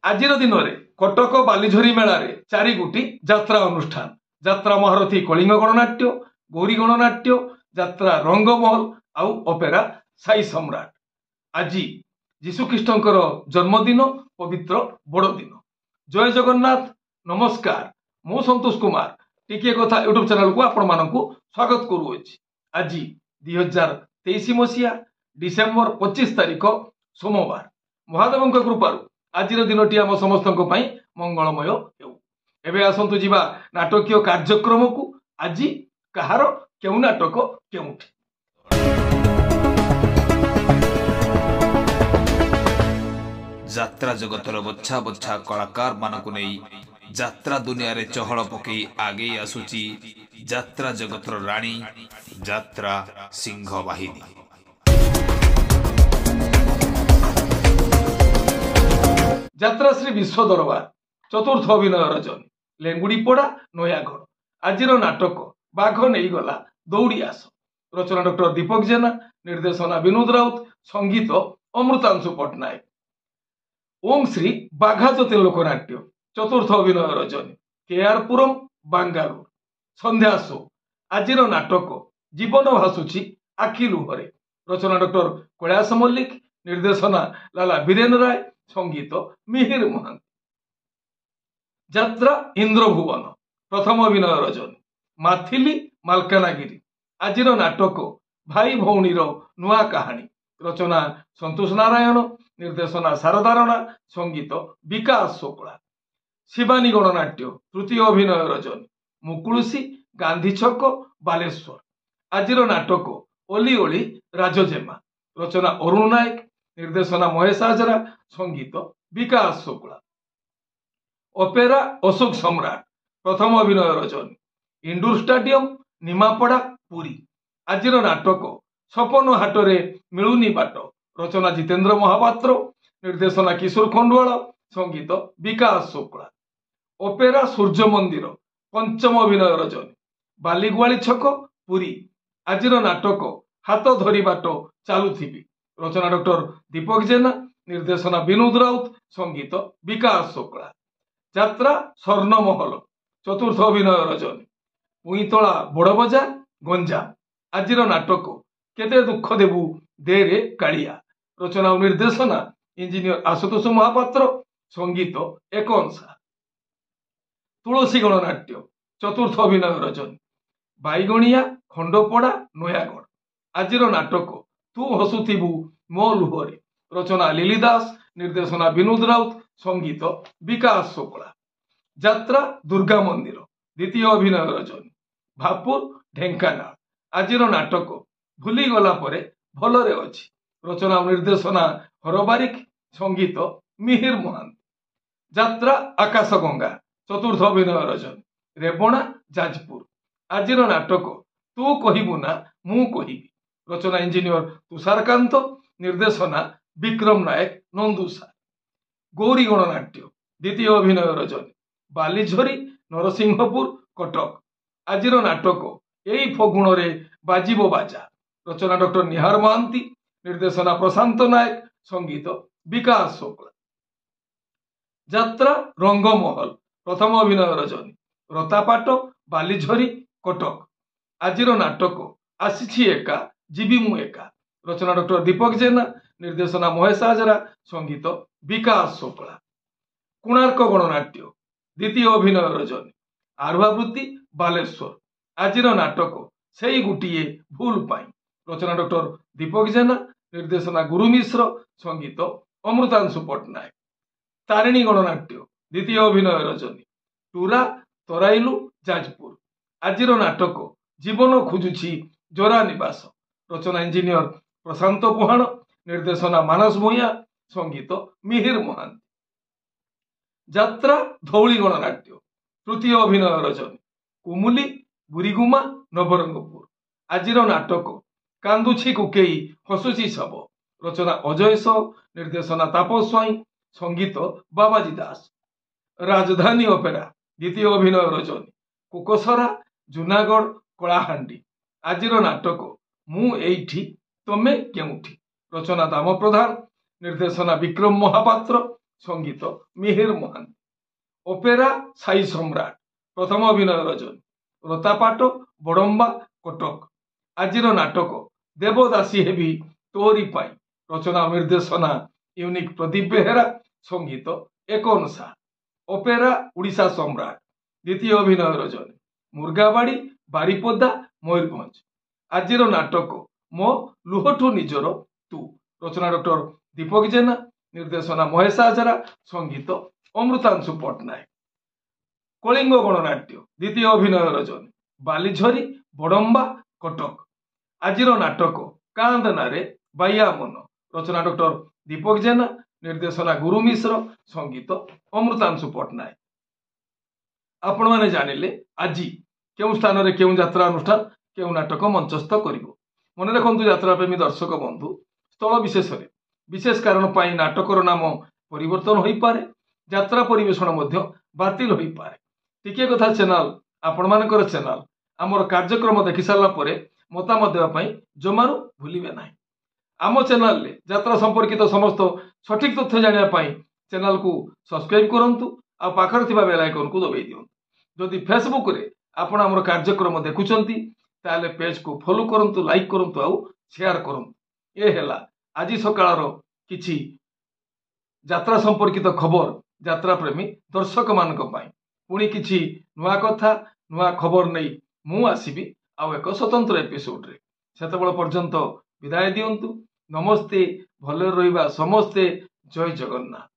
ଆଜିର ଦିନରେ କଟକ ବାଲିଝରି ମେଳାରେ 4 ଗୋଟି ଯାତ୍ରା ଅନୁଷ୍ଠାନ ଯାତ୍ରା ମହାରଥୀ କଳିଙ୍ଗ ଗଣନାଟ୍ୟ ଗୌରୀ ଗଣନାଟ୍ୟ ଯାତ୍ରା ରଙ୍ଗମହଲ ଆଉ ଅପେରା ସାଇ ସମ୍ରାଟ। ଆଜି ଯୀଶୁଖ୍ରୀଷ୍ଟଙ୍କର ଜନ୍ମଦିନ ପବିତ୍ର ବଡ଼ଦିନ। ଜୟ ଜଗନ୍ନାଥ ନମସ୍କାର। ମୁଁ ସନ୍ତୋଷ କୁମାର ଟିକିଏ କଥା ୟୁଟ୍ୟୁବ ଚ୍ୟାନେଲକୁ ଆପଣମାନଙ୍କୁ ସ୍ୱାଗତ କରୁଅଛି। ଆଜି 2023 ମସିହା ଡିସେମ୍ବର 25 ତାରିଖ ସୋମବାର। ମହାଦେବଙ୍କ କୃପାରୁ ଆଜିର ଦିନଟି ଆମ ସମସ୍ତଙ୍କ ପାଇଁ ମଙ୍ଗଳମୟ ହେଉ। ଏବେ ଆସନ୍ତୁ ଯିବା ନାଟକୀୟ କାର୍ଯ୍ୟକ୍ରମକୁ। ଆଜି କାହାର କେଉଁ ନାଟକ କେଉଁଠି। ଯାତ୍ରା ଜଗତର ବଛା ବଛା କଳାକାର ମାନଙ୍କୁ ନେଇ ଯାତ୍ରା ଦୁନିଆରେ ଚହଳ ପକେଇ ଆଗେଇ ଆସୁଛି ଯାତ୍ରା ଜଗତର ରାଣୀ ଯାତ୍ରା ସିଂହ ବାହିନୀ। ଯାତ୍ରା ଶ୍ରୀ ବିଶ୍ୱ ଦରବାର ଚତୁର୍ଥ ଅଭିନୟ ରଜନୀ ଲେଙ୍ଗୁଡିପଡା ନୟାଗଡ଼। ଆଜିର ନାଟକ ବାଘ ନେଇଗଲା ଦୌଡ଼ି ଆସ। ରଚନା ଡକ୍ଟର ଦୀପକ ଜେନା, ନିର୍ଦ୍ଦେଶନା ବିନୋଦ ରାଉତ, ସଙ୍ଗୀତ ଅମୃତାଂଶୁ ପଟ୍ଟନାୟକ। ଓಂ ଶ୍ରୀ ବାଘାଯତୀନ ଲୋକନାଟ୍ୟ ଚତୁର୍ଥ ଅଭିନୟ ରଜନୀ କେଆରପୁରମ୍ ବାଙ୍ଗାଲୋର। ସନ୍ଧ୍ୟା ଶୋ। ଆଜିର ନାଟକ ଜୀବନ ଭାସୁଛି ଆଖି ଲୁହରେ। ରଚନା ଡକ୍ଟର କୈଳାସ ମଲ୍ଲିକ, ନିର୍ଦ୍ଦେଶନା ଲାଲା ବୀରେନ ରାୟ, ସଙ୍ଗୀତ ମିହିର ମହାନ୍ତି। ଯାତ୍ରା ଇନ୍ଦ୍ରଭୁବନ ପ୍ରଥମ ଅଭିନୟ ରଜନୀ ମାଥିଲି ମାଲକାନଗିରି। ଆଜିର ନାଟକ ଭାଇ ଭଉଣୀର ନୂଆ କାହାଣୀ। ରଚନା ସନ୍ତୋଷ ନାରାୟଣ, ନିର୍ଦ୍ଦେଶନା ଶାରଦା ରଣା, ସଙ୍ଗୀତ ବିକାଶ ଶୋକଳା। ଶିବାନୀ ଗଣନାଟ୍ୟ ତୃତୀୟ ଅଭିନୟ ରଜନୀ ମୁକୁଳୁସି ଗାନ୍ଧୀ ଛକ ବାଲେଶ୍ୱର। ଆଜିର ନାଟକ ଅଲି ଅଳି ରାଜଜେମା। ରଚନା ଅରୁଣ ନାୟକ, ନିର୍ଦ୍ଦେଶନା ମହେଶ ହାଜରା, ସଙ୍ଗୀତ ବିକାଶ ଶୋକଳା। ଅପେରା ଅଶୋକ ସମ୍ରାଟ ପ୍ରଥମ ଅଭିନୟ ରଜନୀ ଇଣ୍ଡୋର ଷ୍ଟାଡିୟମ ନିମାପଡା ପୁରୀ। ଆଜିର ନାଟକ ସପନ ହାଟରେ ମିଳୁନି ବାଟ। ରଚନା ଜିତେନ୍ଦ୍ର ମହାପାତ୍ର, ନିର୍ଦ୍ଦେଶନା କିଶୋର ଖଣ୍ଡୁଆଳ, ସଙ୍ଗୀତ ବିକାଶ ଶୋକଳା। ଅପେରା ସୂର୍ଯ୍ୟ ମନ୍ଦିର ପଞ୍ଚମ ଅଭିନୟ ରଜନୀ ବାଲିଗୁଆଳି ଛକ ପୁରୀ। ଆଜିର ନାଟକ ହାତ ଧରି ବାଟ ଚାଲୁଥିବି। ରଚନା ଡକ୍ଟର ଦୀପକ ଜେନା, ନିର୍ଦ୍ଦେଶନା ବିନୋଦ ରାଉତ, ସଙ୍ଗୀତ ବିକାଶ ଶୋକଳା। ଯାତ୍ରା ସ୍ୱର୍ଣ୍ଣମହଲ ଚତୁର୍ଥ ଅଭିନୟ ରଜନୀ ପୁଇତଳା ବଡ଼ବଜାର ଗଞ୍ଜାମ। ଆଜିର ନାଟକ କେତେ ଦୁଃଖ ଦେବୁ ଦେରେ କାଳିଆ। ରଚନା ଓ ନିର୍ଦ୍ଦେଶନା ଇଞ୍ଜିନିୟର ଆଶୁତୋଷ ମହାପାତ୍ର, ସଙ୍ଗୀତ ଏକ ଅଂଶା। ତୁଳସୀ ଗଣନାଟ୍ୟ ଚତୁର୍ଥ ଅଭିନୟ ରଜନୀ ବାଇଗଣିଆ ଖଣ୍ଡପଡା ନୟାଗଡ଼। ଆଜିର ନାଟକ ତୁ ହସୁଥିବୁ ମୋ ଲୁହରେ। ରଚନା ଲିଲି ଦାସ, ନିର୍ଦ୍ଦେଶନା ବିନୋଦ ରାଉତ, ସଙ୍ଗୀତ ବିକାଶ ଶୋକଳା। ଯାତ୍ରା ଦୁର୍ଗା ମନ୍ଦିର ଦ୍ୱିତୀୟ ଅଭିନୟ ରଜନୀ ଭାପୁର ଢେଙ୍କାନାଳ। ଆଜିର ନାଟକ ଭୁଲିଗଲା ପରେ ଭଲରେ ଅଛି। ରଚନା ଓ ନିର୍ଦ୍ଦେଶନା ହର ବାରିକ, ସଙ୍ଗୀତ ମିହିର ମହାନ୍ତି। ଯାତ୍ରା ଆକାଶ ଗଙ୍ଗା ଚତୁର୍ଥ ଅଭିନୟ ରଜନୀ ରେବଣା ଯାଜପୁର। ଆଜିର ନାଟକ ତୁ କହିବୁ ନା ମୁଁ କହିବି। ରଚନା ଇଞ୍ଜିନିୟର ତୁଷାରକାନ୍ତ, ନିର୍ଦ୍ଦେଶନା ବିକ୍ରମ ନାୟକ ନନ୍ଦୁସା। ଗୌରୀ ଗଣନାଟ୍ୟ ଦ୍ୱିତୀୟ ଅଭିନୟ ରଜନୀ ବାଲିଝରି ନରସିଂହପୁର କଟକ। ଆଜିର ନାଟକ ଏଇ ଫଗୁଣରେ ବାଜିବ ବାଜା। ରଚନା ଡକ୍ଟର ନିହାର ମହାନ୍ତି, ନିର୍ଦ୍ଦେଶନା ପ୍ରଶାନ୍ତ ନାୟକ, ସଙ୍ଗୀତ ବିକାଶ ଶୋକଳା। ଯାତ୍ରା ରଙ୍ଗମହଲ ପ୍ରଥମ ଅଭିନୟ ରଜନୀ ରତାପାଟ ବାଲିଝରି କଟକ। ଆଜିର ନାଟକ ଆସିଛି ଏକା ଯିବି ମୁଁ ଏକା। ରଚନା ଡକ୍ଟର ଦୀପକ ଜେନା, ନିର୍ଦ୍ଦେଶନା ମହେଶ ହାଜରା, ସଙ୍ଗୀତ ବିକାଶ ଶୋକଳା। କୋଣାର୍କ ଗଣନାଟ୍ୟ ଦ୍ୱିତୀୟ ଅଭିନୟ ରଜନୀ ଆରୁହାବୃତ୍ତି ବାଲେଶ୍ୱର। ଆଜିର ନାଟକ ସେଇ ଗୋଟିଏ ଭୁଲ ପାଇଁ। ରଚନା ଡକ୍ଟର ଦୀପକ ଜେନା, ନିର୍ଦ୍ଦେଶନା ଗୁରୁ ମିଶ୍ର, ସଙ୍ଗୀତ ଅମୃତାଂଶୁ ପଟ୍ଟନାୟକ। ତାରିଣୀ ଗଣନାଟ୍ୟ ଦ୍ୱିତୀୟ ଅଭିନୟ ରଜନୀ ଟୁରା ତରାଇଲୁ ଯାଜପୁର। ଆଜିର ନାଟକ ଜୀବନ ଖୋଜୁଛି ଜରା ନିବାସ। ରଚନା ଇଞ୍ଜିନିୟର ପ୍ରଶାନ୍ତ ପୁହାଣ, ନିର୍ଦ୍ଦେଶନା ମାନସ ଭୂୟାଁ, ସଙ୍ଗୀତ ମିହିର ମହାନ୍ତି। ଯାତ୍ରା ଧଉଳି ଗଣନାଟ୍ୟ ତୃତୀୟ ଅଭିନୟ ରଜନୀ କୁମୁଲି ବୁରିଗୁମା ନବରଙ୍ଗପୁର। ଆଜିର ନାଟକ କାନ୍ଦୁଛି କୁକେଇ ହସୁଛି ଶବ। ରଚନା ଅଜୟ ସ, ନିର୍ଦ୍ଦେଶନା ତାପସ ସ୍ୱାଇଁ, ସଙ୍ଗୀତ ବାବାଜୀ ଦାସ। ରାଜଧାନୀ ଅପେରା ଦ୍ୱିତୀୟ ଅଭିନୟ ରଜନୀ କୋକସରା ଜୁନାଗଡ଼ କଳାହାଣ୍ଡି। ଆଜିର ନାଟକ ମୁଁ ଏଇଠି ତମେ କେଉଁଠି। ରଚନା ଦାମ ପ୍ରଧାନ, ନିର୍ଦ୍ଦେଶନା ବିକ୍ରମ ମହାପାତ୍ର, संगीत मिहिर महांती। ओपेरा साई सम्राट प्रथम अभिनय रजनी। रतापाट बड़म्बा कटक आजिर नाटक देवदासी हेबी तोरी पाई रचना निर्देशना यूनिक प्रदीप बेहेरा संगीत एकन सा। ओपेरा उड़ीसा सम्राट द्वितीय अभिनय रजनी। मुर्गाबाड़ी बारिपदा मयूरभंज आजिर नाटक मो लुहठू निजर तू रचना डॉक्टर दीपक जेना निर्देशना महेश आजरा संगीत अमृतांशु पट्टनायक। कलिंग गणनाट्य द्वितीय अभिनय रजनी। बालीझरी बड़म्बा कटक आजिर नाटक कांदनारे बाया मन रचना डॉक्टर दीपक जेना निर्देशना गुरु मिश्र संगीत अमृतांशु पट्टनायक। आपण मैंने जानिले आज केउ स्थान रे केउ यात्रा अनुष्ठान केउ नाटक मंचस्थ करिवो। मन रखु यात्रा प्रेमी दर्शक बंधु स्थल विशेष विशेष कारण पाई नाटकर नाम परिवर्तन हो पारे यात्रा परिवेषण बातिल हो पारे। टिके कथा चैनल आपण मानकर चैनल आमर कार्यक्रम देखि सारा परे मतामत देवाई जमारू भूलिबे नाही। आम चैनल रे यात्रा संपर्कित समस्त सठिक तथ्य जानिया चैनल को सब्सक्राइब करंतु आ पाखर थिबा बेल आइकन को दबाई दियंतु। जदि फेसबुक रे आपण आमर कार्यक्रम देखुचंती ताले पेज को फॉलो करंतु लाइक करंतु आ शेयर करंतु। ए हेला आज सकाळर किछि यात्रा संपर्कित खबर यात्रा प्रेमी दर्शक मानक पई। पुणी किछि नुआ कथा नुआ खबर नहीं मु आसीबी आउ एक स्वतंत्र एपिसोड रे। सेतबेल पर्यंत विदाय दियंतु। नमस्ते, भले रहिबा समस्ते। जय जगन्नाथ।